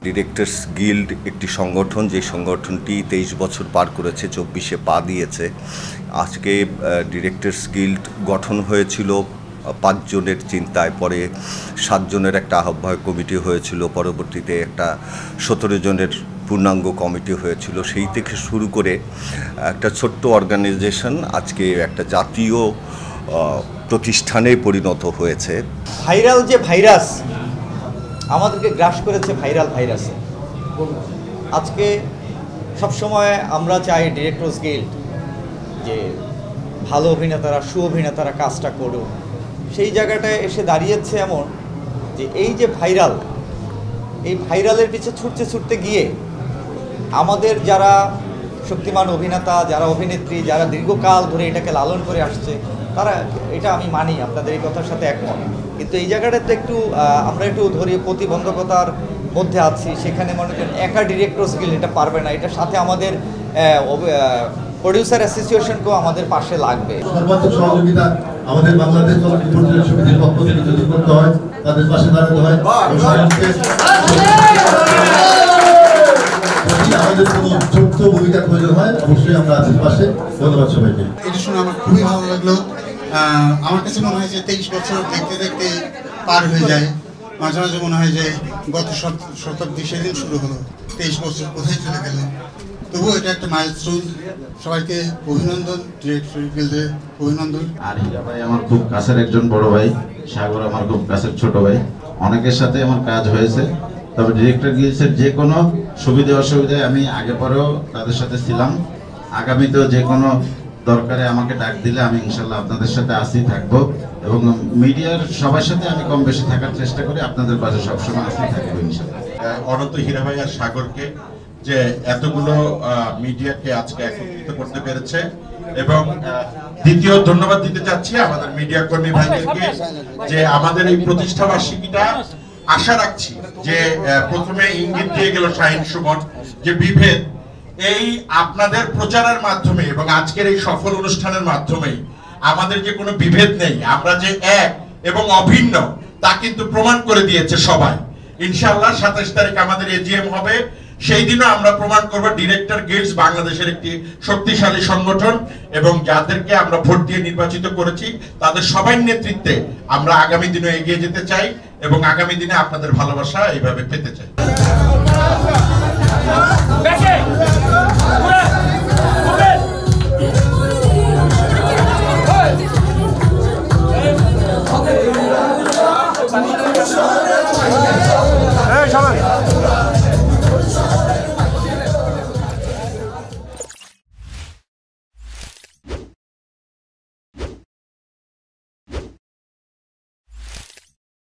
Directors guild একটি সংগঠন, যে সংগঠনটি 23 বছর পার করেছে, 24-এ পা দিয়েছে। আজকে ডিরেক্টরস গিল্ড গঠন হয়েছিল 5 জনের চিন্তায়, পরে 7 জনের একটা আহ্বায়ক কমিটি হয়েছিল, পরবর্তীতে একটা 17 জনের পূর্ণাঙ্গ কমিটি হয়েছিল। সেই থেকে শুরু করে একটা ছোট্ট অর্গানাইজেশন আজকে একটা জাতীয় প্রতিষ্ঠানে পরিণত হয়েছে। ভাইরাল যে ভাইরাস আমাদেরকে গ্রাস করেছে, ভাইরাসে আজকে সবসময় আমরা চাই ডিরেক্টরস গিল্ড যে ভালো অভিনেতারা, অভিনেতারা কাজটা করুক। সেই জায়গাটায় এসে দাঁড়িয়েছে এমন যে এই যে এই ভাইরালের পিছে ছুটতে গিয়ে আমাদের যারা শক্তিমান অভিনেতা, যারা অভিনেত্রী, যারা দীর্ঘকাল ধরে এটাকে লালন করে আসছে, তারা এটা আমি মানি, আপনাদের এই কথার সাথে একমত। কিন্তু এই জায়গাটাতে আমরা একটু ধরি প্রতিবন্ধকতার মধ্যে আছি। সেখানে মনে করেন একা ডিরেক্টরস গিল্ড এটা পারবে না, এটার সাথে আমাদের প্রডিউসার অ্যাসোসিয়েশনকেও আমাদের পাশে লাগবে। সর্বাত্মক সহযোগিতা আমাদের বাংলাদেশ চলচ্চিত্র পরিচালক সমিতির পক্ষ থেকে যদি করতে হয়, তাদের পাশে দাঁড়াতে হয়। আমাদের কোনো ছোট্ট ভূমিকার প্রয়োজন হয়, অবশ্যই আমরা আছি পাশে। ধন্যবাদ সবাইকে। এটা শুনে আমার খুবই ভালো লাগলো। আমার কাছে মনে হয় যে 23 বছর দেখতে দেখতে পার হয়ে যায়। মাঝে মাঝে মনে হয় যে গত শতাব্দী সেদিন শুরু হলো, 23 বছর কোথায় চলে গেল। তবুও এটা একটা মাইলস্টোন। সবাইকে অভিনন্দন, ডিরেক্টর গিল্ডে অভিনন্দন। আর হীরা ভাই আমার খুব কাছের একজন বড় ভাই, সাগর আমার খুব কাছের ছোট ভাই। অনেকের সাথে আমার কাজ হয়েছে, তবে ডিরেক্টর গিল্ডের যে কোনো সুবিধা অসুবিধায় আমি আগে পরেও তাদের সাথে ছিলাম। আগামীতেও যে কোনো দরকারে আমাকে ডাক দিলে আমি ইনশাল্লাহ আপনাদের সাথে থাকবো, এবং মিডিয়ার সবার সাথে আমি কম বেশি থাকার চেষ্টা করি। আপনাদের পাশে সবসময় থাকবো ইনশাল্লাহ। অনন্ত হীরা ভাই আর সাগরকে যে এতগুলো মিডিয়াকে আজকে একত্রিত করতে পেরেছে, এবং দ্বিতীয় ধন্যবাদ দিতে চাচ্ছি আমাদের মিডিয়া কর্মী ভাইদেরকে, যে আমাদের এই প্রতিষ্ঠা বার্ষিকীটা আশা রাখছি যে প্রথমে ইঙ্গিত দিয়ে গেল শাহিন সুমন যে বিভেদ, এই আপনাদের প্রচারের মাধ্যমে এবং আজকের এই সফল অনুষ্ঠানের মাধ্যমে আমাদের যে কোনো বিভেদ নেই, আমরা যে এক এবং অভিন্ন তা কিন্তু প্রমাণ করে দিয়েছে সবাই। ইনশাআল্লাহ 27 তারিখ আমাদের এজিএম হবে, সেই দিনও আমরা প্রমাণ করব ডিরেক্টর গিল্ডস বাংলাদেশের একটি শক্তিশালী সংগঠন, এবং যাদেরকে আমরা ভোট দিয়ে নির্বাচিত করেছি তাদের সবাই নেতৃত্বে আমরা আগামী দিনে এগিয়ে যেতে চাই, এবং আগামী দিনে আপনাদের ভালোবাসা এইভাবে পেতে চাই। Sorry.